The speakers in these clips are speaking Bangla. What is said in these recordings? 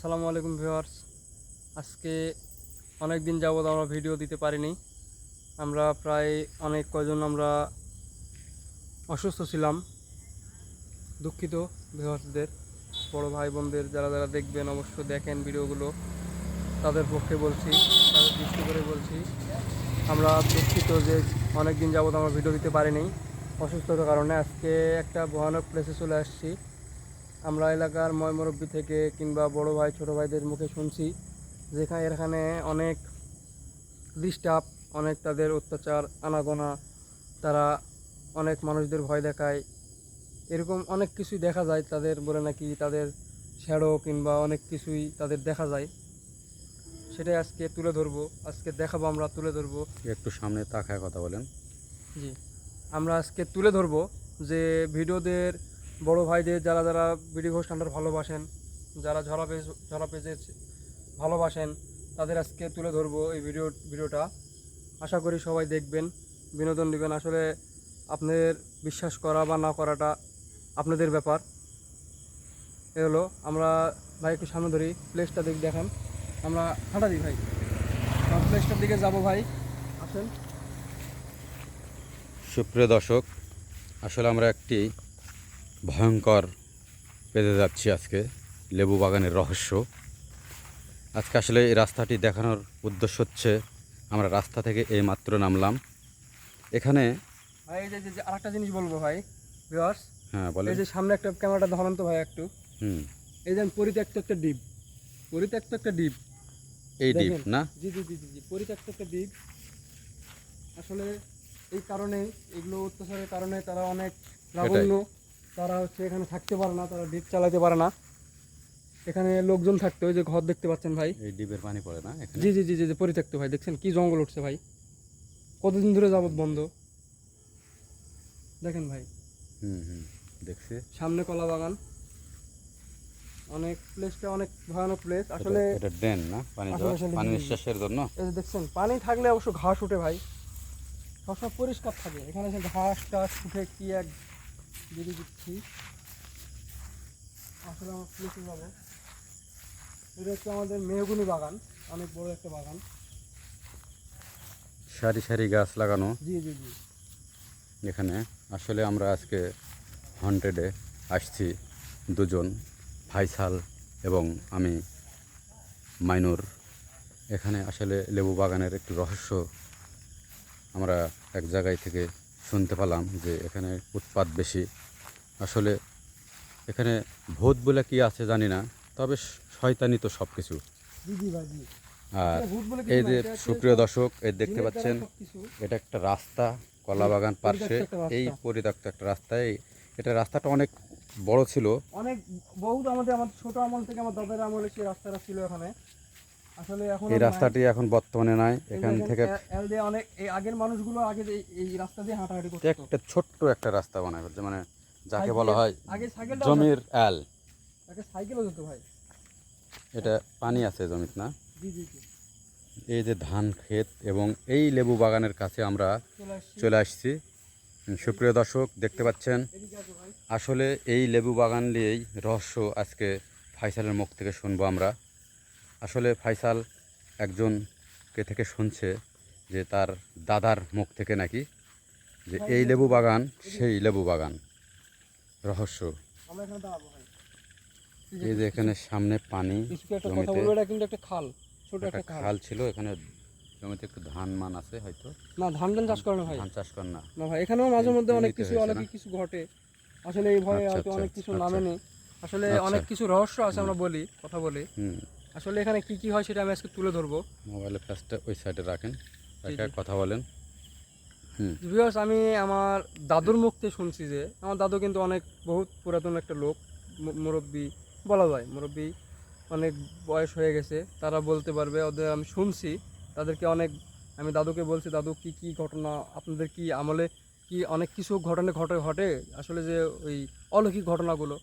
আসসালামু আলাইকুম ভিউয়ার্স। আজকে অনেক দিন যাবত আমরা ভিডিও দিতে পারিনি। আমরা প্রায় অনেক কয়জন আমরা অসুস্থ ছিলাম। দুঃখিত ভিউয়ার্সদের, বড় ভাই বোনদের যারা যারা দেখবেন অবশ্যই দেখেন ভিডিওগুলো, তাদের পক্ষে বলছি, তাদের দৃষ্টি করে বলছি আমরা দুঃখিত যে অনেক দিন যাবত আমরা ভিডিও দিতে পারিনি অসুস্থতার কারণে। আজকে একটা ভয়ানক প্লেসে চলে আসছি। আমরা এলাকার ময়মুরব্বি থেকে কিংবা বড় ভাই ছোট ভাইদের মুখে শুনছি যেখানে এখানে অনেক ডিস্টার্ব, অনেক তাদের অত্যাচার আনাগোনা, তারা অনেক মানুষদের ভয় দেখায়, এরকম অনেক কিছুই দেখা যায় তাদের, বলে নাকি তাদের শ্যাডো কিংবা অনেক কিছুই তাদের দেখা যায়। সেটাই আজকে তুলে ধরবো, আজকে দেখাবো, আমরা তুলে ধরবো। একটু সামনে তাকায় কথা বলেন। জি, আমরা আজকে তুলে ধরবো যে ভিডিওদের বড় ভাইদের যারা যারা বিডি ঘোষ ঠান্ডার ভালোবাসেন, যারা ঝরা পেজে ভালোবাসেন, তাদের আজকে তুলে ধরবো এই ভিডিওটা। আশা করি সবাই দেখবেন, বিনোদন নেবেন। আসলে আপনাদের বিশ্বাস করা বা না করাটা আপনাদের ব্যাপার। এ হলো, আমরা ভাই একটু সামনে ধরি, প্লেসটা দেখান, আমরা হাঁটা দিই ভাই, প্লেসটার দিকে যাব ভাই, আসেন। সুপ্রিয় দর্শক, আসলে আমরা একটি ভয়ঙ্কর পেতে যাচ্ছি আজকে, লেবু বাগানের রহস্য। আজকে আসলে এই রাস্তাটি দেখানোর উদ্দেশ্য হচ্ছে, আমরা রাস্তা থেকে এই মাত্র নামলাম এখানে। ভাই এই যে আরেকটা জিনিস বলবো ভাই ভিউয়ার্স। হ্যাঁ বলেন। এই যে সামনে একটা ক্যামেরাটা ধরেন তো ভাই একটু। এই যে পরিত্যক্ত একটা দ্বীপ, পরিত্যক্ত একটা দ্বীপ, এই দ্বীপ না? জি জি জি জি, পরিত্যক্ত একটা দ্বীপ। আসলে এই কারণে, এগুলো অত্যাচারের কারণে তারা অনেক লাবণ্য, তারা হচ্ছে এখানে থাকতে পারে না, তারা দ্বীপ চালাতে পারে না। এখানে লোকজন থাকতো, ওই যে ঘর দেখতে পাচ্ছেন ভাই। এই দ্বীপের পানি পড়ে না এখানে? জি জি জি জি, পরিত্যক্ত ভাই, দেখছেন কি জঙ্গল উঠছে ভাই, কতদিন ধরে যাবত বন্ধ, দেখেন ভাই। দেখছি সামনে কলা বাগান, অনেক প্লেসটা অনেক ভয়ানক প্লেস আসলে। এটা ড্রেন না? পানি নিঃশ্বাসের জন্য। এই যে দেখছেন পানি থাকলে অবশ্য ঘাস উঠে ভাই, সবসময় পরিষ্কার থাকে। এখানে যে ঘাস টাস উঠে কি এক যদি দিচ্ছি। আসলে আমার প্লেসে যাবো, এটা হচ্ছে আমাদের মেহগুনি বাগান, অনেক বড় একটা বাগান, সারি সারি গাছ লাগানো জি জি জি। এখানে। আসলে আমরা আজকে হন্টেডে আসছি, দুজন, ফাইসাল এবং আমি মাইনুর। এখানে আসলে লেবু বাগানের একটু রহস্য আমরা এক জায়গায় থেকে শুনতে পেলাম যে এখানে উৎপাত বেশি। আসলে এখানে ভূত বলে কি আছে জানি না, তবে শয়তানি তো সব কিছু। আর এই যে সুপ্রিয় দর্শক, এই দেখতে পাচ্ছেন এটা একটা রাস্তা, কলা বাগান পার্শ্বে এই পরিত্যক্ত একটা রাস্তায়। এটা রাস্তাটা অনেক বড় ছিল, অনেক বহুত আমাদের ছোট আমল থেকে, আমার দাদার আমলে সেই রাস্তাটা ছিল এখানে। আসলে এখন এই রাস্তাটি এখন বর্তমানে নাই। এখান থেকে অনেক এই আগের মানুষগুলো আগে এই রাস্তা দিয়ে হাঁটাহাঁটি করতো, একটা ছোট্ট একটা রাস্তা বানায় ফেলছে, মানে যাকে বলা হয় আগে সাইকেলটা, জমির অ্যাল। আগে সাইকেলও যেত ভাই। এটা পানি আছে জমিতে না? জি জি জি। এই যে ধান ক্ষেত এবং এই লেবু বাগানের কাছে আমরা চলে আসছি। সুপ্রিয় দর্শক, দেখতে পাচ্ছেন আসলে এই লেবু বাগান নিয়েই রহস্য আজকে ফাইসালের মুখ থেকে শুনবো আমরা। আসলে ফাইসাল একজনকে থেকে শুনছে যে তার দাদার মুখ থেকে নাকি, যে এই লেবু বাগান সেই লেবু বাগান রহস্য। এই যে এখানে সামনে পানি, জমিতে একটা খাল, ছোট একটা খাল ছিল, এখানে জমিতে একটু ধান মান আছে হয়তো। না, ধান চাষ করে না ভাই, ধান চাষ করে না। না ভাই, এখানেও মাঝে মধ্যে অনেক কিছু ঘটে। আসলে এই ভয়ে হয়তো অনেক কিছু নামে নেই। আসলে অনেক কিছু রহস্য আছে, আমরা বলি, কথা বলি। আসলে এখানে কি কি হয় সেটা আমি আজকে তুলে ধরবো। মোবাইলের ফ্ল্যাশটা ওই সাইডে রাখেন, কথা বলেন। ভিউয়ার্স, আমি আমার দাদুর মুখ থেকে শুনছি যে আমার দাদু কিন্তু অনেক বহুত পুরাতন একটা লোক, মুরব্বী বলা যায়, মুরব্বী, অনেক বয়স হয়ে গেছে, তারা বলতে পারবে। ওদের আমি শুনছি, তাদেরকে অনেক, আমি দাদুকে বলছি, দাদু কি কি ঘটনা আপনাদের কি আমলে কি অনেক কিছু ঘটনা ঘটে আসলে, যে ওই অলৌকিক ঘটনাগুলো।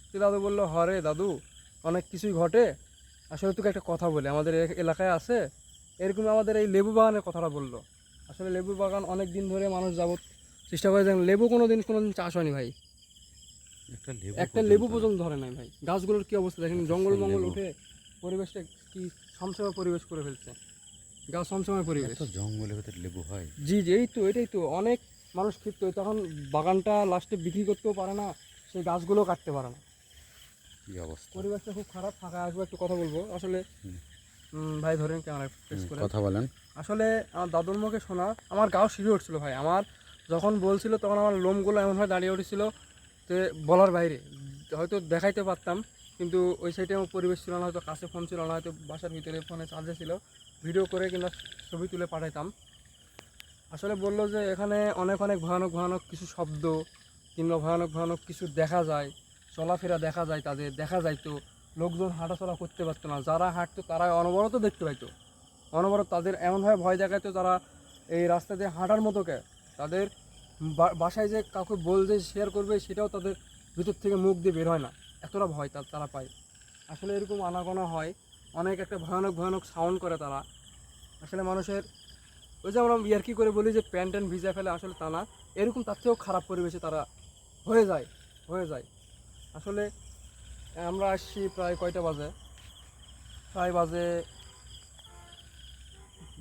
তো দাদু বললো, হরে দাদু, অনেক কিছুই ঘটে। আসলে তোকে একটা কথা বলে, আমাদের এলাকায় আছে এরকম, আমাদের এই লেবু বাগানের কথাটা বললো। আসলে লেবু বাগান অনেক দিন ধরে মানুষ যাবত চেষ্টা করে, দেখেন লেবু কোনো দিন চাষ হয়নি ভাই, একটা লেবু পর্যন্ত ধরে নাই ভাই। গাছগুলোর কি অবস্থা দেখেন, জঙ্গল উঠে পরিবেশটা কি সমসময় পরিবেশ করে ফেলছে, গাছ সমসময় পরিবেশ। এত জঙ্গলের ভিতরে লেবু হয়? জি জি, এই তো এটাই তো, অনেক মানুষ ক্ষিপ্ত হয়, তখন বাগানটা লাস্টে বিক্রি করতেও পারে না, সেই গাছগুলো কাটতে পারে না। কি অবস্থা! পরিবেশটা খুব খারাপ। ফাঁকা আসবো, একটু কথা বলবো আসলে। হুম। ভাই ধরেন ক্যামেরা ফেস করে কথা বলেন। আসলে আমার দাদুর মুখে শোনা, আমার গাও শিরে উঠছিল ভাই। আমার যখন বলছিল তখন আমার লোমগুলো এমনভাবে দাঁড়িয়ে উঠেছিল, তো বলার বাইরে। হয়তো দেখাইতে পারতাম, কিন্তু ওই সাইডে আমার পরিবেশ ছিল না, হয়তো কাছে ফোন ছিল না, হয়তো বাসার ভিতরে ফোনে চার্জে ছিল, ভিডিও করে কিংবা ছবি তুলে পাঠাইতাম। আসলে বললো যে এখানে অনেক অনেক ভয়ানক ভয়ানক কিছু শব্দ কিংবা ভয়ানক ভয়ানক কিছু দেখা যায়, চলাফেরা দেখা যায়, তাদের দেখা যাইতো, লোকজন হাঁটাচলা করতে পারতো না, যারা হাঁটতো তারা অনবরত দেখতে পাইতো, অনবরত তাদের এমনভাবে ভয় দেখাইতো, তারা এই রাস্তা দিয়ে হাঁটার মতো কে, তাদের বাসায় যে কাউকে বলতে শেয়ার করবে সেটাও তাদের ভিতর থেকে মুখ দিয়ে বের হয় না, এতটা ভয় তারা পায়। আসলে এরকম আনাগোনা হয়, অনেক একটা ভয়ানক ভয়ানক সাউন্ড করে তারা। আসলে মানুষের ওই যে আমরা ইয়ার্কি করে বলি যে প্যান্ট ট্যান্ট ভিজা ফেলে, আসলে তা না, এরকম তার থেকেও খারাপ পরিবেশে তারা হয়ে যায়। আসলে আমরা আসছি প্রায় কয়টা বাজে, প্রায় বাজে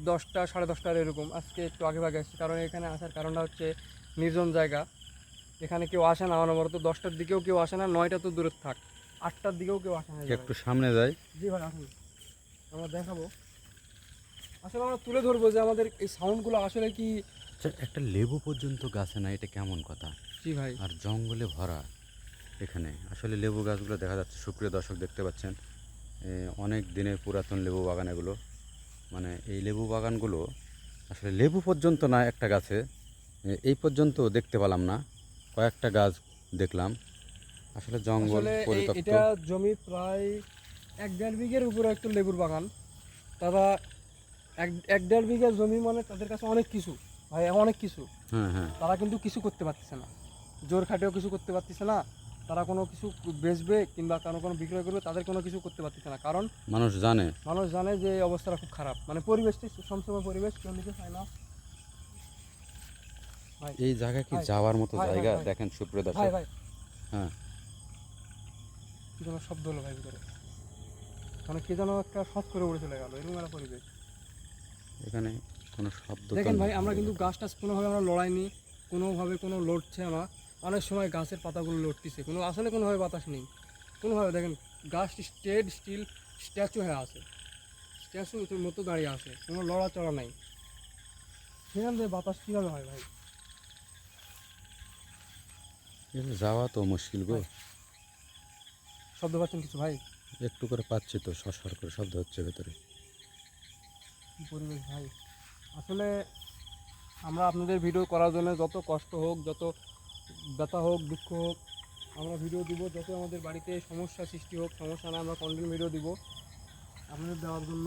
10টা, 10:30 এরকম। আজকে একটু আগে ভাগে আসছি, কারণ এখানে আসার কারণটা হচ্ছে নির্জন জায়গা, এখানে কেউ আসে না অনবরত। 10টার দিকেও কেউ আসে না, 9টা তো দূরে থাক, 8টার দিকেও কেউ আসে না। একটু সামনে যাই। জি ভাই আসুন, আমরা দেখাবো। আসলে আমরা তুলে ধরবো যে আমাদের এই সাউন্ডগুলো আসলে কি। আচ্ছা, একটা লেবু পর্যন্ত গাছে না, এটা কেমন কথা! জি ভাই, আর জঙ্গলে ভরা এখানে। আসলে লেবু গাছগুলো দেখা যাচ্ছে, সুপ্রিয় দর্শক দেখতে পাচ্ছেন, অনেক দিনের পুরাতন লেবু বাগান এগুলো। মানে এই লেবু বাগানগুলো আসলে লেবু পর্যন্ত না একটা গাছে, এই পর্যন্ত দেখতে পেলাম না, কয়েকটা গাছ দেখলাম। আসলে জঙ্গল আসলে পরিত্যক্ত। এটা জমি প্রায় 1-1.5 বিঘের উপরে একটা লেবুর বাগান। তারা 1-1.5 বিঘা জমি, মানে তাদের কাছে অনেক কিছু ভাই, অনেক কিছু। হ্যাঁ হ্যাঁ। তারা কিন্তু কিছু করতে পারতেছে না, জোর খাটেও কিছু করতে পারতেছে না। তারা কোনো কিছু বেচবে কিংবা কোনো বিক্রয় করবে, তাদের কোনো কিছু করতে পারতেছে না, কারণ মানুষ জানে যে এই অবস্থাটা খুব খারাপ। মানে পরিবেশটা সবসময় পরিবেশ কেউ নিতে চায় না ভাই। এই জায়গা কি ভাই, যাওয়ার মতো ভাই, জায়গা? ভাই, দেখেন সুপ্রিয় ভাই দর্শক। ভাই হ্যাঁ। কি যেন শব্দ হলো ভাই ভিতরে, মানে কি যেন একটা শব্দ করে উড়ে চলে গেল, এরকম একটা পরিবেশ। এখানে কোনো শব্দ তো দেখেন নেই। ভাই, আমরা কিন্তু গাছ টাছ কোনোভাবে আমরা লড়াইনি, কোনোভাবে কোনো লড়ছে না। অনেক সময় গাছের পাতাগুলো লড়তেছে, কোনো আসলে কোনোভাবে বাতাস নেই কোনোভাবে। দেখেন গাছটি স্টিল স্ট্যাচু হয়ে আছে, স্ট্যাচুর মতো দাঁড়িয়ে আছে, কোনো লড়াচড়া নাই। সেখান থেকে বাতাস কীভাবে হয় ভাই? এখানে যাওয়া তো মুশকিল গো। ভাই, শব্দ পাচ্ছেন কিছু ভাই? একটু করে পাচ্ছি তো, সরসর করে শব্দ হচ্ছে ভেতরে। কী পরিবেশ ভাই! আসলে আমরা আপনাদের ভিডিও করার জন্য যত কষ্ট হোক, যত ব্যথা হোক, দুঃখ হোক, আমরা ভিডিও দিব। যত আমাদের বাড়িতে সমস্যা সৃষ্টি হোক, সমস্যা না, আমরা কন্টেন্ট ভিডিও দিব আপনাদের দেওয়ার জন্য।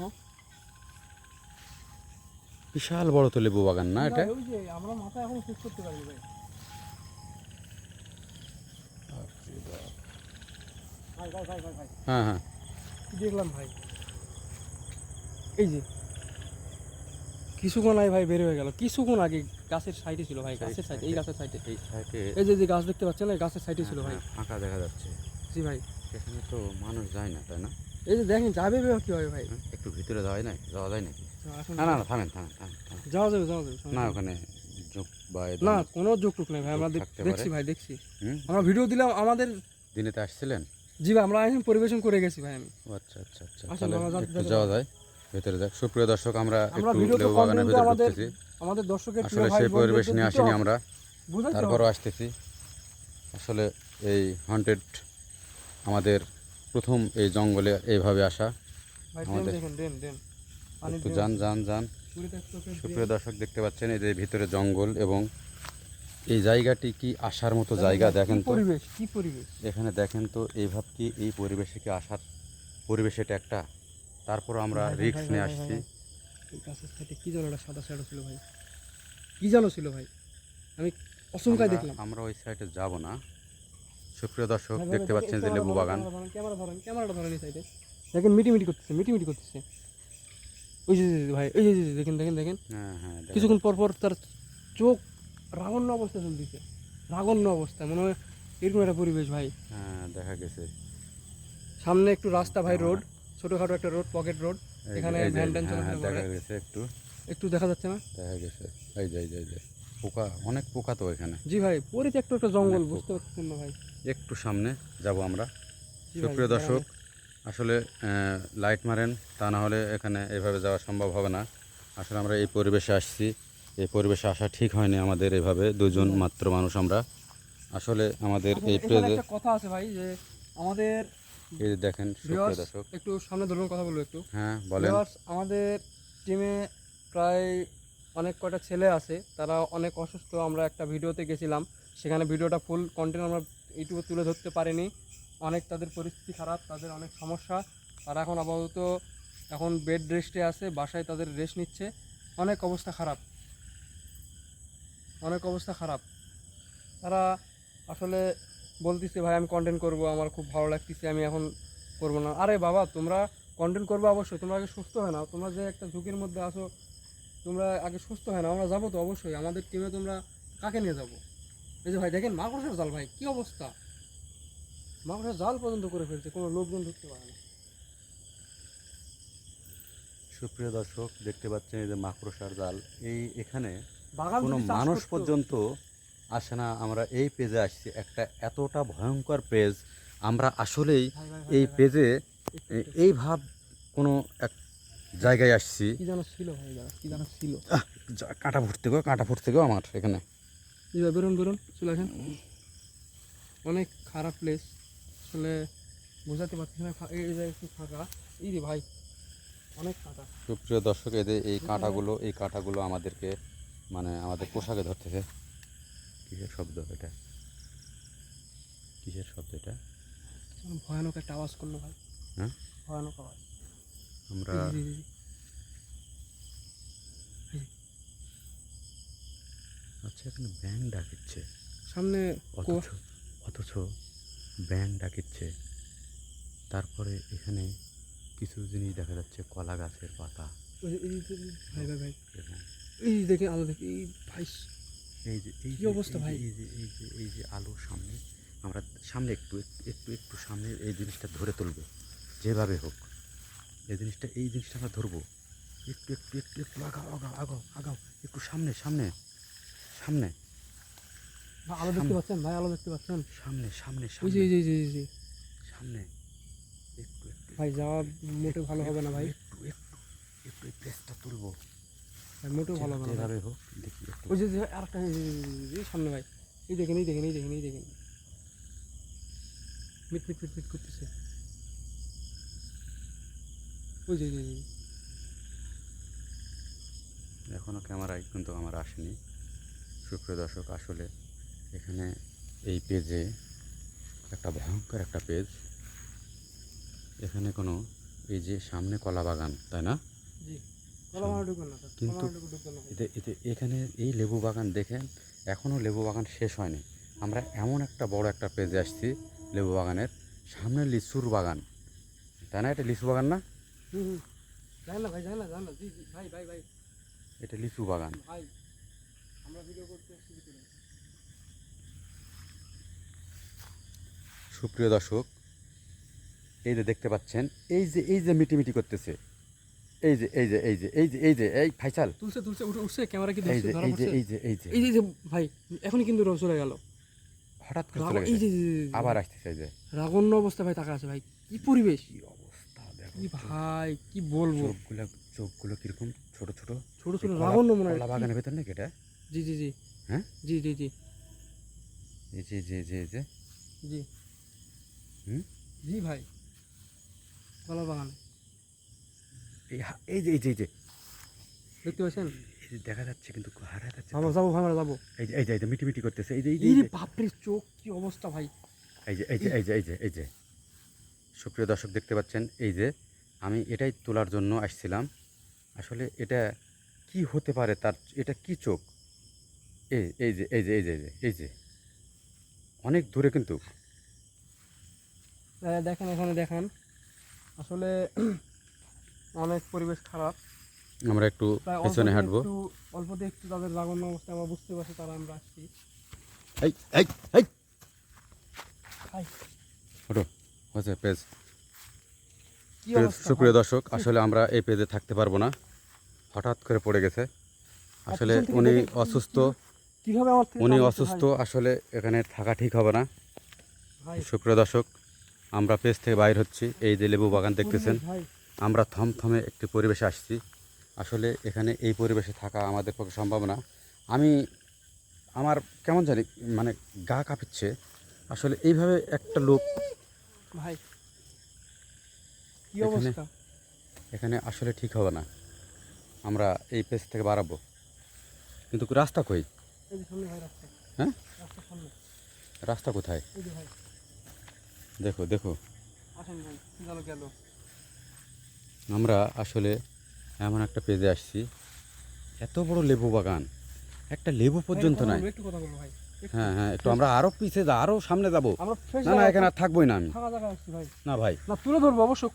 বিশাল বড় তো লেবু বাগান না এটা? ভাই, ওই যে আমরা মাথা এখন শেষ করতে পারিনি ভাই। ভাই ভাই ভাই ভাই ভাই হ্যাঁ হ্যাঁ। কি দেখলাম ভাই, এই যে কিছুক্ষণ আগে ভাই বের হয়ে গেল, কিছুক্ষণ আগে গাছের সাইডে ছিল ভাই, গাছের সাইডে, এই গাছের সাইডে, এই সাইডে এই যে গাছ দেখতে পাচ্ছেন না, এই গাছের সাইডে ছিল ভাই। ফাঁকা দেখা যাচ্ছে। জি ভাই, সেখানে তো মানুষ যায় না, তাই না? এই যে দেখেন যাবে কি হবে ভাই। হ্যাঁ, একটু ভিতরে যাওয়া যায় নাকি? আসুন, না না না, থামেন থামেন থামেন থামেন। যাওয়া যাবে না, ওখানে যোগ বা এ না, ধরনের কোনো যোগটুক নেই ভাই, আমরা থাকতে দেখছি পারে। ভাই, দেখছি। হুম। আমরা ভিডিও দিলাম আমাদের। দিনেতে আসছিলেন? জি ভাই, আমরা এখন পরিবেশন করে গেছি ভাই আমি। ও আচ্ছা আচ্ছা আচ্ছা, আসুন, তাহলে আমরা একটু যাওয়া যায় ভেতরে। যাক সুপ্রিয় দর্শক, আমরা একটু ভিডিও তো লেবু বাগানের কন্টেন্ট ভেতরে আমাদের ঢুকতেছি। আমাদের দর্শকের প্রিয় আসলে ভাই সেই পরিবেশ বোনদের নিয়ে দিতে আসিনি হবে, আমরা, বুঝাইতে তারপরও হবে। আসতেছি। আসলে এই হন্টেড আমাদের প্রথম এই জঙ্গলে এইভাবে আসা। ভাই আমাদের দেখেন, দেন পানি একটু দেন, যান। পরিত্যক্ত করে সুপ্রিয় দেন। দর্শক দেখতে পাচ্ছেন, এই যে ভিতরে জঙ্গল, এবং এই জায়গাটি কি আসার মতো জায়গা? দেখেন কি তো পরিবেশ, কি পরিবেশ! এখানে দেখেন তো, এইভাবে কি এই পরিবেশে কি আসার পরিবেশ এটা একটা? তারপর আমরা ভাই, ভাই, রিস্ক ভাই, নিয়ে ভাই, আসছি। ভাই, এই গাছের সাইডে কি যেন একটা সাদা শ্যাডো ছিল ভাই, কি যেন ছিল ভাই, আমি অসংখ্যায় দেখলাম। আমরা ওই সাইডে যাব না। সুপ্রিয় দর্শক ভাই, ভাই, দেখতে ভাই, পাচ্ছেন যে লেবু বাগান। ক্যামেরাটা ধরেন এই সাইডে, দেখেন মিটিমিটি করতেছে। ওই যে ভাই, এই যে দেখেন দেখেন দেখেন, হ্যাঁ হ্যাঁ, দেখা কিছুক্ষণ যাচ্ছে। পর পর তার চোখ রাগণ্য অবস্থা চলতেছে, রাগণ্য অবস্থা, মনে হয় এরকম একটা পরিবেশ ভাই। হ্যাঁ দেখা গেছে। সামনে একটু রাস্তা ভাই, রোড, ছোটোখাটো একটা রোড, পকেট রোড, এখানে ভ্যান ট্যান চলাফেরা করে। দেখা গেছে একটু, একটু দেখা যাচ্ছে না? দেখা গেছে। এই যে পোকা, অনেক পোকা তো এখানে। জি ভাই, পরিত্যক্ত একটা জঙ্গল, অনেক বুঝতে পারছেন না ভাই? একটু সামনে যাব আমরা। জি ভাই, সুপ্রিয় দর্শক, আসলে লাইট মারেন, তা না হলে এখানে এভাবে যাওয়া সম্ভব হবে না। আসলে আমরা এই পরিবেশে আসছি, এই পরিবেশে আসা ঠিক হয়নি আমাদের। এভাবে দুজন মাত্র মানুষ আমরা। আসলে আমাদের এই এখানে পেজে একটা কথা আছে ভাই, যে আমাদের এই যে দেখেন সুপ্রিয় ভিউয়ার্স, দর্শক। একটু সামনে ধরুন, কথা বলবো একটু। হ্যাঁ বলেন। ভিউয়ার্স, আমাদের টিমে প্রায় অনেক কয়টা ছেলে আছে, তারা অনেক অসুস্থ। আমরা একটা ভিডিওতে গেছিলাম, সেখানে ভিডিওটা ফুল কন্টেন্ট আমরা ইউটিউবে তুলে ধরতে পারিনি। অনেক তাদের পরিস্থিতি খারাপ, তাদের অনেক সমস্যা। তারা এখন আপাতত এখন বেড রেস্টে আছে, বাসায় তাদের রেস্ট নিচ্ছে। অনেক অবস্থা খারাপ, অনেক অবস্থা খারাপ। তারা আসলে বলতেছে, ভাই আমি কন্টেন্ট করব, আমার খুব ভালো লাগতেছে, আমি এখন করব না। আরে বাবা, তোমরা কন্টেন্ট করবে অবশ্যই, তোমরা আগে সুস্থ হয় না। তোমরা যে একটা ঝুঁকির মধ্যে আসো, তোমরা আগে সুস্থ হয় না। আমরা যাবো তো অবশ্যই, আমাদের টিমে তোমরা কাকে নিয়ে যাবো? এই যে ভাই দেখেন মাকড়সার জাল, ভাই কি অবস্থা! মাকড়সার জাল পর্যন্ত করে ফেলছে, কোনো লোকজন ঢুকতে পারে না। সুপ্রিয় দর্শক, দেখতে পাচ্ছেন এই যে মাকড়সার জাল। এখানে বাগান কোনো যদি চাষ মানুষ করতো- পর্যন্ত আসে না। আমরা এই পেজে আসছি, একটা এতটা ভয়ঙ্কর পেজ। আমরা আসলেই ভাই, ভাই, এই ভাই, পেজে একটু- এই ভাব কোনো এক জায়গায় আসছি। কি যেন ছিল ভাই, কি যেন ছিল। কাঁটা ফুটতে গো আমার এখানে। জি ভাই, বেরোন বেরোন, চলে আসেন। অনেক খারাপ প্লেস, আসলে বোঝাতে পারছি না। এই জায়গায় একটু ফাঁকা, এই রে ভাই, অনেক ফাঁকা। সুপ্রিয় দর্শক, এদের এই কাঁটাগুলো আমাদেরকে, মানে আমাদের পোশাকে ধরতেছে। কিসের শব্দ এটা? কিসের শব্দ এটা? ভয়ানক একটা আওয়াজ করলো ভাই, হ্যাঁ, ভয়ানক আওয়াজ। আমরা জি, জি, জি। আচ্ছা, এখানে ব্যাং ডাকিচ্ছে, সামনে অথচ অথচ ব্যাং ডাকিচ্ছে। তারপরে এখানে কিছু জিনিস দেখা যাচ্ছে, কলা গাছের পাতা। ভাই ভাই ভাই, এবং এই দেখে আলো দেখে, এই ভাই কি অবস্থা ভাই! এই যে আলোর সামনে, আমরা সামনে একটু একটু একটু সামনে এই জিনিসটা ধরে তুলবো যেভাবে হোক। এই জিনিসটা আমরা ধরবো। একটু একটু একটু একটু আগাও আগাও আগাও আগাও, একটু সামনে সামনে সামনে ভাই, আলো দেখতে পাচ্ছেন ভাই, আলো দেখতে পাচ্ছেন? সামনে সামনে ওই যে, সামনে এই যে, এই যে, এই যে। সামনে একটু একটু ভাই যাওয়া মোটে ভালো হবে না ভাই, একটু একটু একটু এই পেজটা তুলবো ভাই মোটেও ভালো হবে না ভাই। যেভাবে হোক। দেখি একটু। ওই যে, যে আরেকটা, এই সামনে ভাই, এই দেখেন, এই দেখেন, এই দেখেন, এই দেখেন, মিট মিট মিট মিট করতেছে। ওই যে, এই যে, এখনও ক্যামেরায় কিন্তু আমার আসেনি। সুপ্রিয় দর্শক, আসলে এখানে এই পেজে একটা ভয়ঙ্কর একটা পেজ। এখানে কোনো, এই যে সামনে কলা বাগান, তাই না? জি, কলা বাগানে ঢুকবেন না স্যার, কলা কিন্তু বাগানে ঢুকবেন না ভাই। এতে এখানে এই লেবু বাগান দেখেন, এখনও লেবু বাগান শেষ হয়নি। আমরা এমন একটা বড় একটা পেজে আসছি লেবু বাগানের সামনে, লিচুর বাগান, তাই না? এটা লিচু বাগান না? হুম হুম, জানেন না ভাই, জানেন না, জানেন না, জি জি ভাই ভাই ভাই এটা লিচু বাগান। ভাই, আমরা ভিডিও করতে এসেছি ভিতরে। সুপ্রিয় দর্শক, এই যে দেখতে পাচ্ছেন, এই যে মিটিমিটি করতেছে, এই যে এই যে এই যে এই যে এই যে এই ফাইসাল, তুলছে তুলছে, উঠে উঠছে, ক্যামেরা কি এই ধরছে, যে ধরা এই যে পড়ছে? এই যে এই যে এই যে, এই যে ভাই, এখনই কিন্তু রোগ চলে গেল। হঠাৎ করে চলে এই গেছে, যে, যে, যে, যে, আবার আসতেছে। এই যে রাগন্য অবস্থা ভাই, টাকা আছে ভাই, কি পরিবেশ! কি অবস্থা দেখো, কি ভাই, কি বলবো! চোখগুলো কিরকম ছোট ছোট, ছোট ছোট এই রাগন্য মনে হয়। কলা বাগানের ভেতর নাকি এটা? জি জি জি, হ্যাঁ, জি জি জি এই যে এই যে এই যে জি হুম, জি ভাই, কলা বাগানে এই যে এই যে এই যে দেখতে পাচ্ছেন? এই যে দেখা যাচ্ছে, কিন্তু হারা যাচ্ছে। আমরা যাবো ভাই, আমরা যাবো। এই যে এই যে এই যে মিটিমিটি করতেছে, এই যে এই যে এই রে বাপরে, চোখ কি অবস্থা ভাই! এই যে এই যে এই যে এই যে এই যে সুপ্রিয় দর্শক, দেখতে পাচ্ছেন, এই যে আমি এটাই তোলার জন্য আসছিলাম। আসলে এটা কি হতে পারে, তার এটা কি চোখ? এই যে এই যে এই যে এই যে এই যে অনেক দূরে কিন্তু। দেখেন, এখানে দেখেন, আসলে অনেক পরিবেশ খারাপ। আমরা একটু প্রায় পেছনে হাঁটবো। অল্পতে একটু তাদের লাগানো অবস্থা আমরা বুঝতে পারছি, তারা আমরা আসছি। এই এই এই ভাই ওঠো, হচ্ছে পেজ। কি অবস্থা সুপ্রিয় ভাই? দর্শক, আসলে আমরা এই পেজে থাকতে পারবো না, হঠাৎ করে পড়ে গেছে। আসলে পিছন থেকে উনি দেখেন অসুস্থ, কিভাবে আমার থেকে উনি টান দিচ্ছে অসুস্থ, ভাই। আসলে এখানে থাকা ঠিক হবে না। ভাই সুপ্রিয় দর্শক, আমরা পেজ থেকে বাইর হচ্ছি। এই যে লেবু বাগান দেখতেছেন, ভাই আমরা থমথমে একটি পরিবেশে আসছি। আসলে এখানে এই পরিবেশে থাকা আমাদের পক্ষে সম্ভব না। আমি আমার কেমন জানি মানে গা কাঁপিচ্ছে। আসলে এইভাবে একটা লোক ভাই কি এখানে অবস্থা। এখানে আসলে ঠিক হবে না। আমরা এই পেজ থেকে বাড়াবো, কিন্তু রাস্তা কই? এই যে সামনে ভাই রাস্তা, হ্যাঁ, রাস্তার সামনে, রাস্তা কোথায়? এই যে ভাই দেখো দেখো, আসেন ভাই, গেল গেল। আমরা আসলে এমন একটা পেজে আসছি, এত বড় লেবু বাগান, একটা লেবু পর্যন্ত নাই। একটু কথা বলবো ভাই, একটু। হ্যাঁ হ্যাঁ, একটু আমরা আরো পিছিয়ে যা, আরো সামনে যাবো। আমরা ফ্রেশ না না, এখানে আর থাকবোই না আমি। ফাঁকা জায়গা আসছি ভাই। না ভাই, না তুলে ধরবো, অবশ্য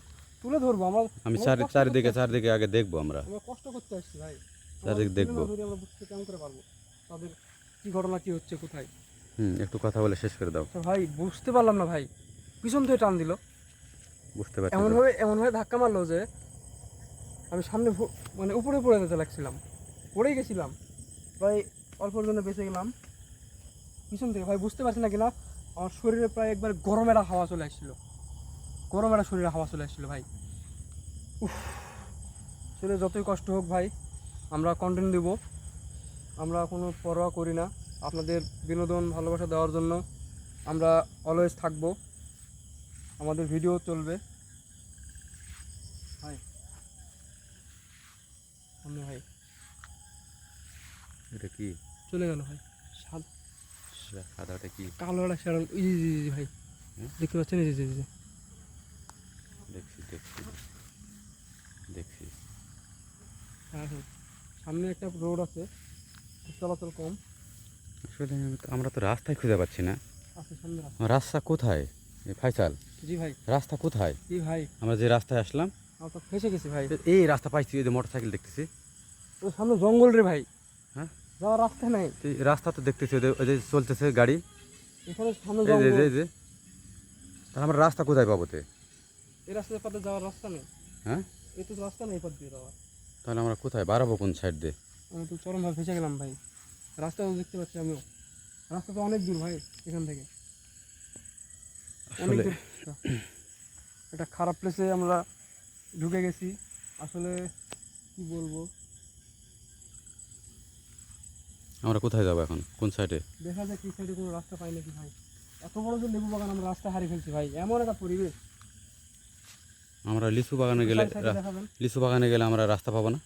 তুলে ধরবো। আমরা আমি আমরা কষ্ট করতে চারিদিকে আসছি। চারিদিকে আগে দেখবো আমরা। আমরা কষ্ট করতে আসছি ভাই। চারিদিকে দেখবো। আমরা বুঝতে কেমন করে পারবো তাদের কি ঘটনা কি হচ্ছে কোথায়। একটু কথা বলে শেষ করে দাও। আচ্ছা ভাই, বুঝতে পারলাম না ভাই, পিছন থেকে টান দিল, বুঝতে পারছি তো। এমনভাবে ধাক্কা মারলো যে আমি সামনে মানে উপরে পড়ে যেতে লাগছিলাম, পড়েই গেছিলাম। প্রায় অল্পর জন্য বেঁচে গেলাম পিছন থেকে। ভাই বুঝতে পারছি না কিনা, আমার শরীরে প্রায় একবার গরমের হাওয়া চলে আসছিল, গরমের শরীরে হাওয়া চলে আসছিল ভাই। উফ, শরীরে যতই কষ্ট হোক ভাই, আমরা কন্টেন্ট দেব, আমরা কোনো পরোয়া করি না। আপনাদের বিনোদন ভালোবাসা দেওয়ার জন্য আমরা অলওয়েজ থাকব, আমাদের ভিডিও চলবে ভাই। সামনে ভাই এটা কি? চলে গেল ভাই, সাদাটা কি? কালো একটা শ্যাডো, ই জি জি জি ভাই, হ্যাঁ? দেখতে পাচ্ছেন? এই যে জি জি দেখছি দেখছি দেখছি। হ্যাঁ হ্যাঁ, সামনে একটা রোড আছে, চলাচল কম আসলে আমরা তো রাস্তায় খুঁজে পাচ্ছি না। আছে সামনে রাস্তা। রাস্তা কোথায়? ফাইসাল, জি ভাই, রাস্তা কোথায়? জি ভাই, আমরা যে রাস্তায় আসলাম, আমরা তো ফেসে গেছি ভাই। এই রাস্তা পাইছি, এই যে মোটর সাইকেল দেখতেছি। ওই সামনে জঙ্গল রে ভাই, হ্যাঁ, যাওয়ার রাস্তা নেই। তো এই রাস্তা তো দেখতেছি, ওই যে চলতেছে গাড়ি। এখানে সামনে এই যে জঙ্গল, এই যে, তাহলে আমরা রাস্তা কোথায় পাবো তে? এই রাস্তার পথে যাওয়ার রাস্তা নেই। হ্যাঁ, এই তো রাস্তা নেই এই পথ দিয়ে যাওয়ার। তাহলে আমরা কোথায় বাড়াবো, কোন সাইড দিয়ে? আমি তো চরমভাবে ফেসে গেলাম ভাই, রাস্তাও দেখতে পাচ্ছি আমিও, রাস্তা তো অনেক দূর ভাই এখান থেকে, অনেক আসলে দূর। একটা খারাপ প্লেসে আমরা ঢুকে গেছি, আসলে কি বলবো। আমরা কোথায় যাবো এখন, কোন সাইডে? দেখা যায় কি সাইডে কোনো রাস্তা পাই নাকি ভাই। এত বড় যে লেবু বাগান, আমরা রাস্তা হারিয়ে ফেলছি ভাই, এমন একটা পরিবেশ। আমরা লিচু বাগানে গেলে, সাইডে দেখাবেন লিচু বাগানে গেলে আমরা রাস্তা পাবো না।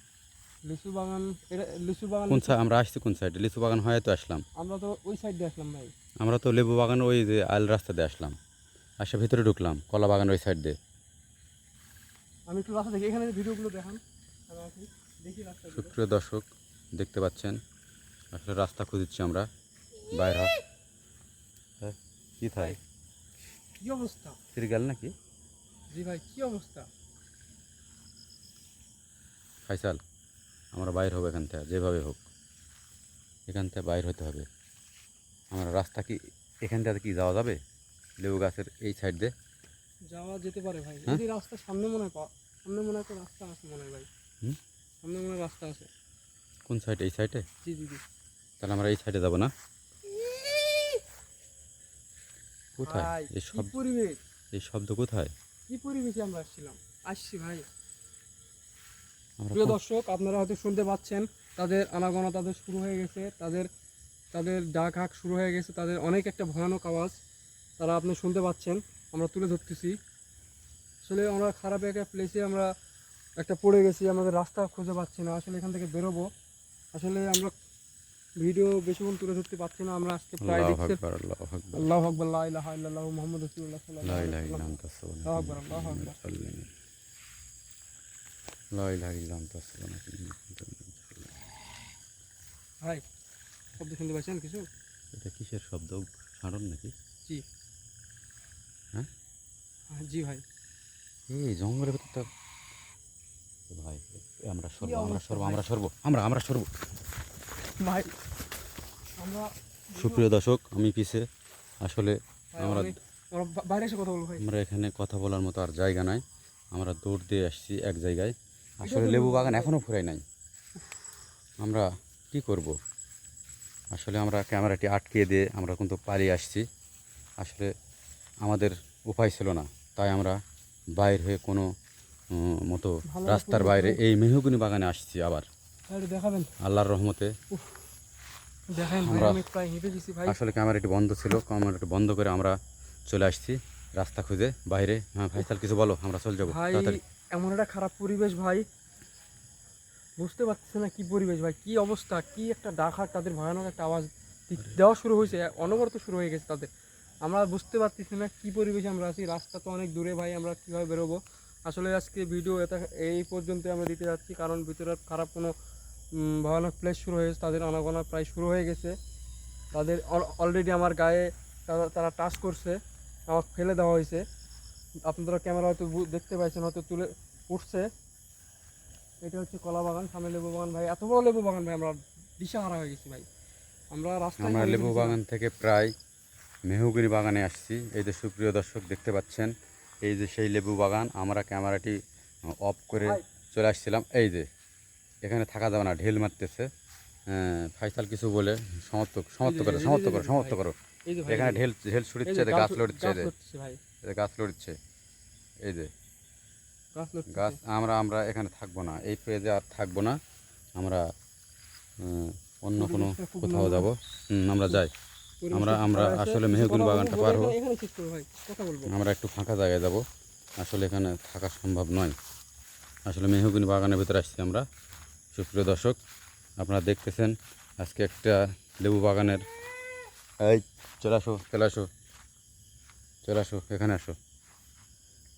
লিচু বাগান, এটা লিচু বাগান। কোন সাইড আমরা আসছি, কোন সাইডে? লিচু বাগান হয়ে তো আসলাম। আমরা তো ওই সাইড দিয়ে আসলাম ভাই। আমরা তো লেবু বাগান ওই যে আইল রাস্তা দিয়ে আসলাম, আসে ভিতরে ঢুকলাম কলা বাগান ওই সাইড দিয়ে। আমি একটু রাস্তা দেখি, এখানে ভিডিওগুলো দেখান, আমি আসি, দেখি রাস্তা। সুপ্রিয় দর্শক, দেখতে পাচ্ছেন আসলে রাস্তা খুঁজছি আমরা বাইর হ। হ্যাঁ, কি থাই কি অবস্থা ফিরে গেল নাকি? জি ভাই, কি অবস্থা। ফাইসাল, আমরা বাইর হবো এখান থেকে, যেভাবে হোক এখান থেকে বাইর হতে হবে। আমরা রাস্তা কি এখান থেকে কি যাওয়া যাবে? লেবু গাছের এই সাইড দিয়ে যাওয়া যেতে পারে ভাই, হ্যাঁ? যদি রাস্তা সামনে মনে হয় সামনে মনে হয় তো রাস্তা আছে মনে হয় ভাই। হুম? সামনে মনে হয় রাস্তা আছে। কোন সাইড? এই সাইডে? জি জি জি তাহলে আমরা এই সাইডে যাবো না? কোথায় ভাই, এই কি শব্দ? পরিবেশ, এই শব্দ কোথায়? কি পরিবেশে আমরা আসছি ভাই। আমরা প্রিয় দর্শক, আপনারা হয়তো শুনতে পাচ্ছেন তাদের আনাগোনা, তাদের শুরু হয়ে গেছে, তাদের তাদের ডাক হাঁক শুরু হয়ে গেছে, তাদের অনেক একটা ভয়ানক আওয়াজ তারা আপনি শুনতে পাচ্ছেন, আমরা তুলে ধরতেছি। আসলে আমরা খারাপ একটা প্লেসে আমরা একটা পড়ে গেছি, আমাদের রাস্তা খুঁজে পাচ্ছি না, আসলে এখান থেকে বেরোবো। আসলে আমরা ভিডিও বেশিক্ষণ তুলে ধরতে পারছি না। আমরা আজকে প্রায় আল্লাহু দেখছি, আকবার, আল্লাহু আকবার, আল্লাহু আকবার, লা ইলাহা ইল্লাল্লাহু মুহাম্মাদুর রাসূলুল্লাহ সাল্লাল্লাহু লা আলাইহি ইলাহা ইল্লা ওয়াসাল্লাম। আনতা আল্লাহু আকবার, আল্লাহু আকবার। লা ইলাহা ইল্লা আনতা সুবহানাকা। ভাই শব্দ শুনতে পাচ্ছেন কিছু? এটা কিসের শব্দ? সাড়ন নাকি? জি হ্যাঁ, হ্যাঁ, জি ভাই। এই জঙ্গলের ভিতর তো ভাই, আমরা সরবো, আমরা অবস্থা সরবো, ভাই? আমরা সরবো, আমরা সরবো। ভাই আমরা সুপ্রিয় দর্শক, আমি পিছে আসলে ভাই, আমরা আমরা বাইরে এসে কথা বলবো ভাই। আমরা এখানে কথা বলার মতো আর জায়গা নাই। আমরা দৌড় দিয়ে আসছি এক জায়গায়। আসলে লেবু বাগান এখনও ফুরায় নাই। আমরা কি করব? আসলে আমরা ক্যামেরাটি আটকিয়ে দিয়ে আমরা কিন্তু পালিয়ে আসছি। আসলে আমাদের উপায় ছিল না, তাই আমরা বাইর হয়ে কোনো মতো ভালো রাস্তার পরিবেশ বাইরে ভাই। এই মেহগনি বাগানে আসছি আবার একটু দেখাবেন, আল্লাহর রহমতে। দেখেন ভাই, আমরা আমি প্রায় হেঁটে গেছি ভাই। আসলে ক্যামেরাটি বন্ধ ছিল, ক্যামেরাটি বন্ধ করে আমরা চলে আসছি রাস্তা খুঁজে বাইরে। হ্যাঁ ফাইসাল, কিছু বলো, আমরা চলে যাবো ভাই তাড়াতাড়ি। এমন একটা খারাপ পরিবেশ ভাই, বুঝতে পারতেছে না কি পরিবেশ ভাই, কি অবস্থা, কি একটা ডাকাত, তাদের ভয়ানক একটা আওয়াজ দেওয়া শুরু হয়েছে, অনবরত শুরু হয়ে গেছে তাদের। আমরা বুঝতে পারতেছি না কি পরিবেশে আমরা আছি, রাস্তা তো অনেক দূরে ভাই, আমরা কীভাবে বেরোবো। আসলে আজকে ভিডিও এই পর্যন্ত আমরা দিতে যাচ্ছি, কারণ ভিতরে খারাপ কোনো ভয়ানক প্লেস শুরু হয়ে গেছে, তাদের আনাগোনা প্রায় শুরু হয়ে গেছে। তাদের অলরেডি আমার গায়ে তারা টাচ করছে, আমার ফেলে দেওয়া হয়েছে। আপনারা ক্যামেরা হয়তো দেখতে পাইছেন, হয়তো তুলে উঠছে। এটা হচ্ছে কলা বাগান, সামনে লেবু বাগান ভাই, এত বড় লেবু বাগান ভাই, আমরা দিশাহারা হয়ে গেছি ভাই, আমরা রাস্তায় আমরা লেবু বাগান থেকে প্রায় মেহগনি বাগানে আসছি। এই যে সুপ্রিয় দর্শক দেখতে পাচ্ছেন, এই যে সেই লেবু বাগান। আমরা ক্যামেরাটি অফ করে চলে আসছিলাম। এই যে এখানে থাকা যাবে না, ঢেল মারতেছে। ফাইসাল কিছু বলে সমাপ্ত করো। এই যে ভাই, এখানে ঢেল ঢেল ছুটছে, গাছ লড়ছে, এই যে ভাই, গাছ লড়ছে, এই যে গাছ লড়ছে। গাছ। আমরা এখানে থাকবো না, এই পেজে আর থাকবো না। আমরা অন্য কোনো কোথাও যাব। আমরা যাই। আমরা আসলে মেহগনি বাগানটা পার হবো, এখানে শেষ করবো ভাই, কথা বলবো। আমরা একটু ফাঁকা জায়গায় যাব। আসলে এখানে থাকা সম্ভব নয়। আসলে মেহগনি বাগানের ভিতরে আসছি আমরা। সুপ্রিয় দর্শক, আপনারা দেখতেছেন আজকে একটা লেবু বাগানের। এই চলে আসো, এখানে আসো।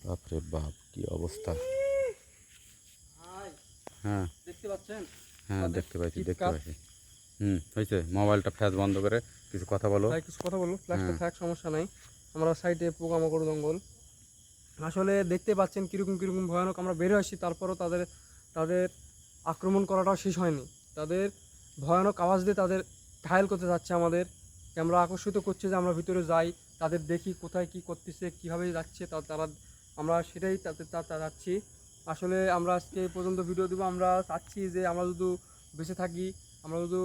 বাপরে বাপ, কি অবস্থা! হ্যাঁ দেখতে পাচ্ছেন? হ্যাঁ, দেখতে পাইছি। হয়েছে। মোবাইলটা ফ্ল্যাশ বন্ধ করে কিছু কথা বলো। ভাই কিছু কথা বলো, ফ্ল্যাশটা থাক, সমস্যা নাই। আমরা সাইডে পোকামাকড় জঙ্গল, আসলে দেখতে পাচ্ছেন কীরকম কীরকম ভয়ানক। আমরা বেরো আসি, তারপরও তাদের আক্রমণ করাটাও শেষ হয়নি। তাদের ভয়ানক আওয়াজ দিয়ে তাদের ঘায়েল করতে যাচ্ছে আমাদের। ক্যামেরা আকর্ষিত করছে যে আমরা ভিতরে যাই, তাদের দেখি কোথায় কি করতেছে, কীভাবে যাচ্ছে তারা, আমরা সেটাই যাচ্ছি। আসলে আমরা আজকে এই পর্যন্ত ভিডিও দেবো। আমরা চাচ্ছি যে আমরা যদি বেঁচে থাকি, আমরা যদি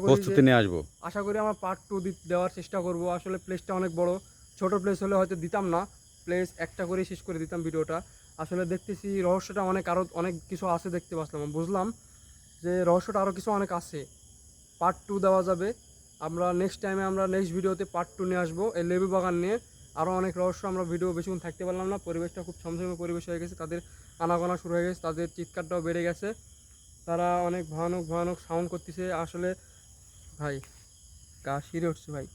প্রস্তুতি নিয়ে আসবো। আশা করি আমরা পার্ট 2 দেওয়ার চেষ্টা করব। আসলে প্লেসটা অনেক বড়, ছোট প্লেস হলে হয়তো দিতাম না, প্লেস একটা করেই শেষ করে দিতাম ভিডিওটা। আসলে দেখতেছি রহস্যটা আরও অনেক কিছু আছে, দেখতে পাচ্ছিলাম, বুঝলাম যে রহস্যটা আরও কিছু অনেক আছে। পার্ট 2 দেওয়া যাবে। আমরা নেক্সট টাইমে আমরা নেক্সট ভিডিওতে পার্ট 2 নিয়ে আসবো এই লেবু বাগান নিয়ে। আরও অনেক রহস্য, আমরা ভিডিও বেশিক্ষণ থাকতে পারলাম না, পরিবেশটা খুব ছমছমে পরিবেশ হয়ে গেছে, তাদের আনাগোনা শুরু হয়ে গেছে, তাদের চিৎকারটাও বেড়ে গেছে, তারা অনেক ভয়ানক ভয়ানক সাউন্ড করতেছে। আসলে ভাই গা শিরে উঠছে ভাই,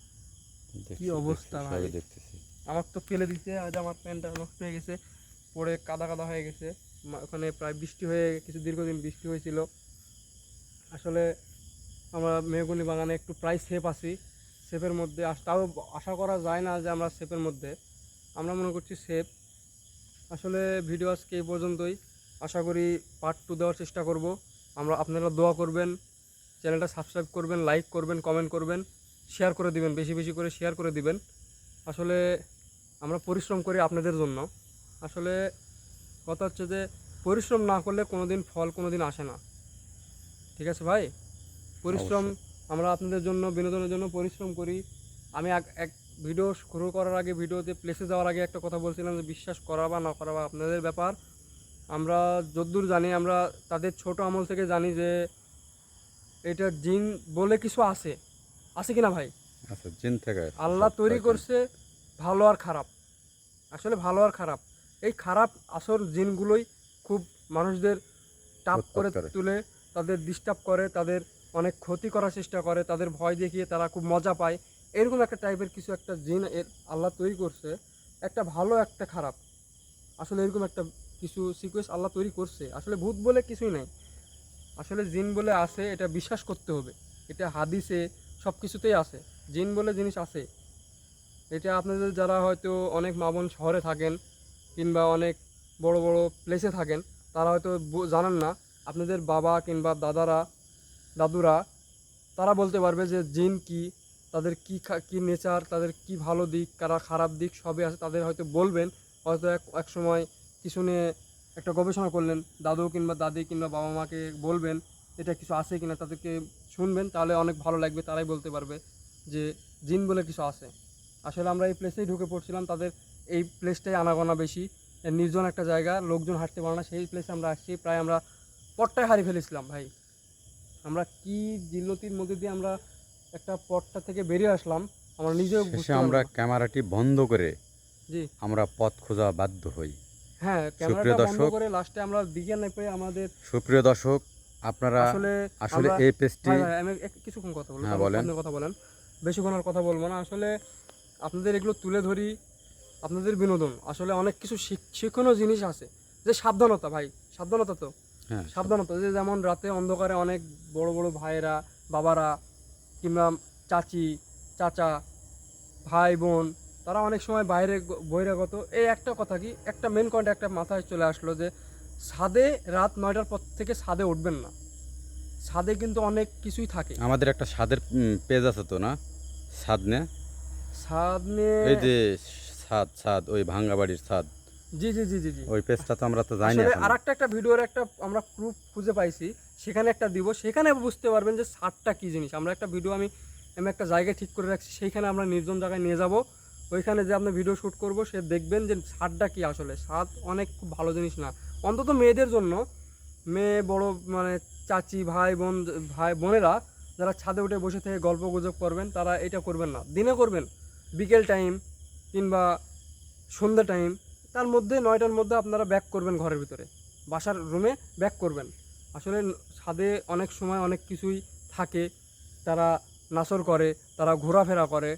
কি অবস্থা ভাই। দেখতেছি আমার তো ফেলে দিচ্ছে, আজ আমার প্যান্টটা নষ্ট হয়ে গেছে, পরে কাদা কাদা হয়ে গেছে। ওখানে প্রায় বৃষ্টি হয়ে কিছু দীর্ঘদিন বৃষ্টি হয়েছিল। আসলে আমরা মেহগনি বাগানে একটু প্রায় সেফ আছি, সেফের মধ্যে। তাও আশা করা যায় না যে আমরা সেফের মধ্যে, আমরা মনে করছি সেফ। আসলে ভিডিও আজকে এই পর্যন্তই। আশা করি পার্ট 2 দেওয়ার চেষ্টা করব। আপনারা দোয়া করবেন, চ্যানেলটা সাবস্ক্রাইব করবেন, লাইক করবেন, কমেন্ট করবেন, শেয়ার করে দিবেন, বেশি বেশি করে শেয়ার করে দিবেন। আসলে আমরা পরিশ্রম করি আপনাদের জন্য। আসলে কথা হচ্ছে যে পরিশ্রম না করলে কোনো দিন ফল কোনো দিন আসে না, ঠিক আছে ভাই? পরিশ্রম আমরা আপনাদের জন্য, বিনোদনের জন্য পরিশ্রম করি। আমি এক ভিডিও শুরু করার আগে, ভিডিওতে প্লেসে যাওয়ার আগে একটা কথা বলছিলাম যে বিশ্বাস করা বা না করা বা আপনাদের ব্যাপার। আমরা যতদূর জানি, আমরা তাদের ছোট আমল থেকে জানি যে এটা জিন বলে কিছু আছে, আছে কিনা ভাই? আচ্ছা, জিন থেকে আল্লাহ তৈরি করছে ভালো আর খারাপ। আসলে ভালো আর খারাপ, এই খারাপ আসল জিনগুলোই খুব মানুষদের টাপ করে তুলে, তাদের ডিস্টার্ব করে, তাদের অনেক ক্ষতি করার চেষ্টা করে, তাদের ভয় দেখিয়ে তারা খুব মজা পায়। এরকম একটা টাইপের কিছু একটা জিন আল্লাহ তৈরি করছে, একটা ভালো একটা খারাপ। আসলে এরকম একটা কিছু সিকোয়েন্স আল্লাহ তৈরি করছে। আসলে ভূত বলে কিছুই নাই, আসলে জিন বলে আছে, এটা বিশ্বাস করতে হবে। এটা হাদিসে সব কিছুতেই আছে, জিন বলে জিনিস আছে। এটা আপনাদের যারা হয়তো অনেক মা বোন শহরে থাকেন কিংবা অনেক বড় বড় প্লেসে থাকেন, তারা হয়তো জানেন না। আপনাদের বাবা কিংবা দাদুরা তারা বলতে পারবে যে জিন কি, তাদের কি নেচার, তাদের কি ভালো দিক, কারা খারাপ দিক সবই আছে, তাদের হয়তো বলবেন। হয়তো এক সময় কিছু নিয়ে একটা গবেষণা করলেন, দাদু কিংবা দাদি কিংবা বাবা মাকে বলবেন এটা কিছু আছে কিনা, তাদেরকে শুনবেন, তাহলে অনেক ভালো লাগবে, তারাই বলতে পারবে যে জিন বলে কিছু আছে। আসলে আমরা এই প্লেসেই ঢুকে পড়ছিলাম, তাদের এই প্লেসটাই আনাগোনা বেশি, নির্জন একটা জায়গা, লোকজন হাঁটতে পারে না, সেই প্লেসে আমরা আসছি, প্রায় আমরা পথটাই হারিয়ে ফেলেছিলাম ভাই। আমরা কি জিল্লতির মধ্যে দিয়ে আমরা একটা পথটা থেকে বেরিয়ে আসলাম, আমরা নিজেও শেষে বুঝতে আমরা পারলাম না। ক্যামেরাটি বন্ধ করে জি আমরা পথ খোঁজা বাধ্য হই। হ্যাঁ, সুপ্রিয় ক্যামেরাটা বন্ধ দর্শক, করে লাস্টে আমরা দিকে না পেয়ে আমাদের সুপ্রিয় দর্শক, আপনারা আসলে আসলে আমরা এই পেজটি, ভাই ভাই আমি কিছুক্ষণ কথা বলবো, হ্যাঁ তারপর বলেন। আপনি কথা বলেন, বেশিক্ষণ আর কথা বলবো না। আসলে আপনাদের এগুলো তুলে ধরি, আপনাদের বিনোদন, আসলে অনেক কিছু শিক্ষণীয় জিনিস আছে, যে সাবধানতা ভাই, সাবধানতা তো হ্যাঁ, সাবধানতা, যে যেমন রাতে অন্ধকারে অনেক বড় বড় ভাইয়েরা, বাবারা কিংবা চাচি, চাচা, ভাই বোন, তারা অনেক সময় বাইরে বহিরাগত। এই একটা কথা কি, একটা মেন পয়েন্ট একটা মাথায় চলে আসলো যে ছাদে রাত 9টার পর থেকে ছাদে উঠবেন না। ছাদে কিন্তু অনেক কিছুই থাকে। আমাদের একটা ছাদের পেজ আছে তো না, ছাদ নিয়ে, ছাদ নিয়ে, এই যে ছাদ ছাদ ওই ভাঙ্গা বাড়ির ছাদ, জি জি জি জি জি ওই পেজটা তো আমরা তো জানি আসলে এখন। আর একটা ভিডিওর একটা আমরা প্রুফ খুঁজে পাইছি, সেখানে একটা দিব, সেখানে বুঝতে পারবেন যে ছাদটা কী জিনিস। আমরা একটা ভিডিও আমি আমি একটা জায়গায় ঠিক করে রাখছি, সেইখানে আমরা নির্জন জায়গায় নিয়ে যাব, ওইখানে যে আপনি ভিডিও শ্যুট করব, সে দেখবেন যে ছাদটা কী। আসলে ছাদ অনেক খুব ভালো জিনিস না, অন্তত মেয়েদের জন্য। মেয়ে বড় মানে চাচি, ভাই বোন, ভাই বোনেরা যারা ছাদে উঠে বসে থেকে গল্প গুজব করবেন, তারা এটা করবেন না, দিনে করবেন, বিকেল টাইম কিংবা সন্ধ্যা টাইম, তার মধ্যে 9টার মধ্যে আপনারা ব্যাক করবেন ঘরের ভিতরে, বাসার রুমে ব্যাক করবেন। আসলে ছাদে অনেক সময় অনেক কিছুই থাকে, তারা নাচর করে, তারা ঘোরাফেরা করে,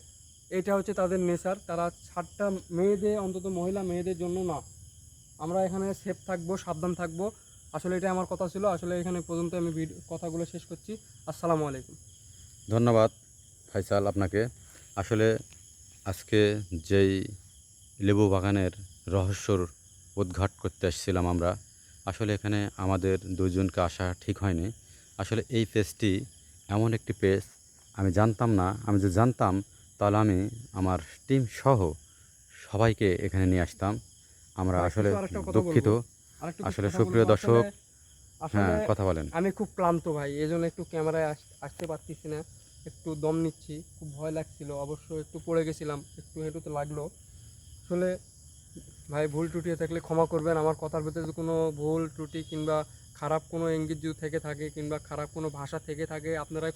এটা হচ্ছে তাদের নেচার। তারা ছাদটা মেয়েদের, অন্তত মহিলা মেয়েদের জন্য না। আমরা এখানে সেফ থাকবো, সাবধান থাকবো। আসলে এটা আমার কথা ছিল। আসলে এখানে পর্যন্ত আমি কথাগুলো শেষ করছি। আসসালামু আলাইকুম। ধন্যবাদ ফাইসাল আপনাকে। আসলে আজকে যেই লেবু বাগানের রহস্যর উদ্ঘাট করতে আসছিলাম আমরা, আসলে এখানে আমাদের দুজনকে আসা ঠিক হয়নি। আসলে এই পেজটি এমন একটি পেজ, আমি জানতাম না। আমি যদি জানতাম তাহলে আমি আমার টিম সহ সবাইকে এখানে নিয়ে আসতাম। আমরা ভাই, আসলে আরেকটা কথা দুঃখিত। বলবো, আরেকটু কিছু আসলে কথা সুপ্রিয় বলবো। দর্শক, আসলে হ্যাঁ কথা বলেন। আমি খুব ক্লান্ত ভাই, এই জন্য একটু ক্যামেরায় আসতে পারতেছি না, একটু দম নিচ্ছি, খুব ভয় লাগছিল, অবশ্য একটু পড়ে গেছিলাম, একটু হেঁটুতে লাগলো। আসলে ভাই, ভুল ত্রুটি থাকলে ক্ষমা করবেন, আমার কথার ভিতরে যদি কোনো ভুল ত্রুটি কিংবা খারাপ কোনো ইঙ্গিত যদি থেকে থাকে কিংবা খারাপ কোনো ভাষা থেকে থাকে, আপনারাই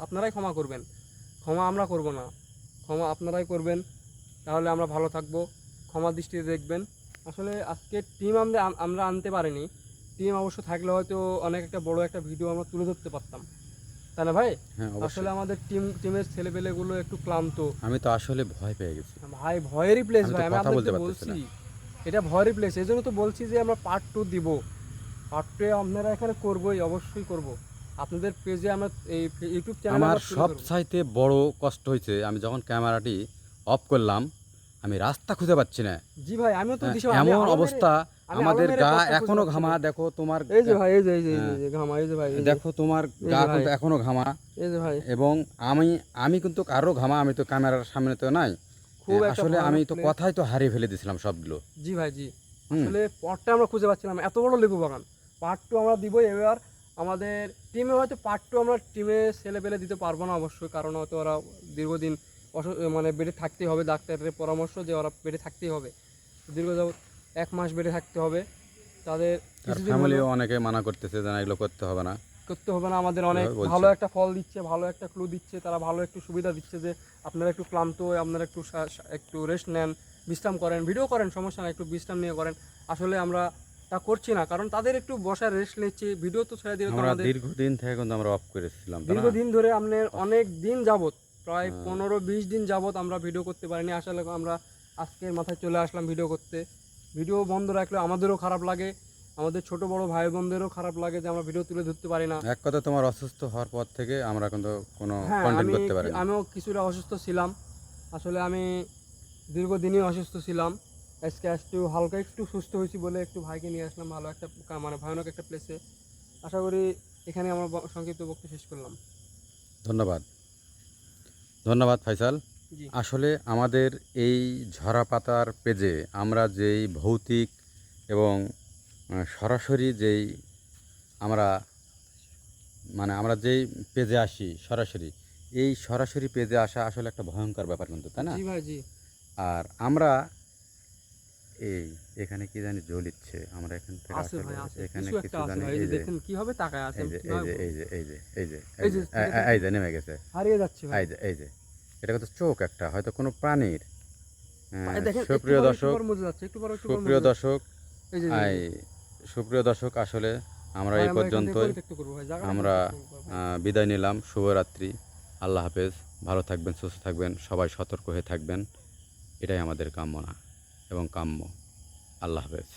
আপনারাই ক্ষমা করবেন। ক্ষমা আমরা করব না, ক্ষমা আপনারাই করবেন, তাহলে আমরা ভালো থাকবো। ক্ষমা দৃষ্টিতে দেখবেন। আসলে আজকে টিম আমরা আনতে পারিনি, টিম অবশ্য থাকলে হয়তো অনেক একটা বড় একটা ভিডিও আমরা তুলে ধরতে পারতাম, তাই না ভাই? হ্যাঁ আসলে অবশ্যই। আমাদের টিমের ছেলেপেলেগুলো একটু ক্লান্ত। আমি তো আসলে ভয় পেয়ে গেছি, ভাই ভয়েরই প্লেস আমি তো ভাই, আমি কথা বলতে আপনাকে পারতেছি বলছি না। এটা ভয়েরই প্লেস, এই জন্য তো বলছি যে আমরা পার্ট 2 দিব। পার্ট 2 আপনারা এখানে করবোই, অবশ্যই করব। আপনাদের পেজে আমরা এই ইউটিউব চ্যানেলে আমার আমরা তুলে সব ধরবো। চাইতে বড় কষ্ট হয়েছে আমি যখন ক্যামেরাটি অফ করলাম, আমি রাস্তা খুঁজে পাচ্ছি না। জি ভাই, আমিও তো হ্যাঁ, দিশা, এমন অবস্থা, আমি আলো আমাদের মেরে গা পথটা খুঁজে এখনো পাচ্ছি ঘামা। না। দেখো তোমার এই যে ভাই, এই যে হ্যাঁ, ঘামা, এই যে ভাই, এই যে, দেখো তোমার এই গা যে ভাই, কিন্তু এখনো ঘামা। এই যে ভাই, এবং আমি আমি কিন্তু আরো ঘামা, আমি তো ক্যামেরার সামনে তো নাই। খুব একটা আসলে আমি ভয়ানক তো প্লেস। কথাই তো হারিয়ে ফেলে দিয়েছিলাম সবগুলো। জি ভাই, জি। হুম। আসলে পথটা আমরা খুঁজে পাচ্ছিলাম না, এত বড় লেবু বাগান। পার্ট 2 আমরা দিবই এবার। আমাদের টিমে হয়তো পার্ট 2 আমরা টিমে ছেলে পেলে দিতে পারবো না অবশ্যই, কারণ হয়তো ওরা দীর্ঘদিন মানে বেডে থাকতেই হবে, ডাক্তারের পরামর্শ যে ওরা বেডে থাকতেই হবে, দীর্ঘ যাবত 1 মাস বেডে থাকতে হবে তাদের। আর কিছুদিন ফ্যামিলিও হলো অনেকে মানা করতেছে যে না এগুলো করতে হবে না, করতে হবে না, আমাদের অনেক এভাবে বলছে। ভালো একটা ফল দিচ্ছে, ভালো একটা ক্লু দিচ্ছে, তারা ভালো একটু সুবিধা দিচ্ছে যে আপনারা একটু ক্লান্ত হয়ে আপনারা একটু রেস্ট নেন, বিশ্রাম করেন, ভিডিও করেন, সমস্যা না, একটু বিশ্রাম নিয়ে করেন। আসলে আমরা তা করছি না, কারণ তাদের একটু বসার রেস্ট নিচ্ছি, ভিডিও তো ছেড়ে দিলে তো আমরা আমাদের দীর্ঘদিন থেকে কিন্তু আমরা অফ করেছিলাম, তাই না? দীর্ঘদিন ধরে আপনার অনেক দিন যাবত, প্রায় হ্যাঁ। 15-20 দিন যাবত আমরা ভিডিও করতে পারিনি। আসলে আমরা আজকের মাথায় চলে আসলাম ভিডিও করতে। ভিডিও বন্ধ রাখলে আমাদেরও খারাপ লাগে, আমাদের ছোট বড় ভাই বোনদেরও খারাপ লাগে যে আমরা ভিডিও তুলে ধরতে পারি না। এক কথা, তোমার অসুস্থ হওয়ার পর থেকে আমরা কিন্তু কোনো হ্যাঁ, কন্টেন্ট করতে পারি না। আমিও কিছুটা অসুস্থ ছিলাম। আসলে আমি দীর্ঘদিনই অসুস্থ ছিলাম। আজকে একটু হালকা একটু সুস্থ হয়েছি বলে একটু ভাইকে নিয়ে আসলাম ভালো একটা মানে ভয়ানক একটা প্লেসে। আশা করি এখানে আমার সংক্ষিপ্ত বক্তব্য শেষ করলাম। ধন্যবাদ, ধন্যবাদ ফাইসাল। জি আসলে আমাদের এই ঝরা পাতার পেজে আমরা যেই ভৌতিক এবং সরাসরি যেই আমরা আমরা যেই পেজে আসি সরাসরি, এই সরাসরি পেজে আসা আসলে একটা ভয়ঙ্কর ব্যাপার কিন্তু, তাই না? জি ভাই, জি। আর আমরা এখানে কি জানি জ্বলিচ্ছে, আমরা এখান থেকে আছে আসলে ভাই, আছে। এখানে কিছু একটা কিছু আছে জানি, ভাই। এই এই যে যে দেখেন কিভাবে তাকায় আছে, এই আমি যে এই কিভাবে যে বলবো? এই যে এই যে এই যে এই যে দেখেন, এই যে নেমে গেছে, হারিয়ে যাচ্ছে ভাই। এই যে এটা কিন্তু চোখ একটা হয়তো কোনো প্রাণীর। দেখেন একটু সুপ্রিয় পরে একটু দর্শক, পরে মজে যাচ্ছে, একটু পরে একটু পরে সুপ্রিয় মজে যাচ্ছে। দর্শক, এই যে, এই সুপ্রিয় দর্শক, আসলে আমরা ভাই এই আমরা এখান থেকে পর্যন্তই পরিত্যক্ত করবো ভাই, জায়গাটা আমরা পরিত্যক্ত করবো ভাই। বিদায় নিলাম। শুভরাত্রি, আল্লাহ হাফেজ। ভালো থাকবেন, সুস্থ থাকবেন, সবাই সতর্ক হয়ে থাকবেন, এটাই আমাদের কামনা এবং কাম্য। আল্লাহ হাফেজ।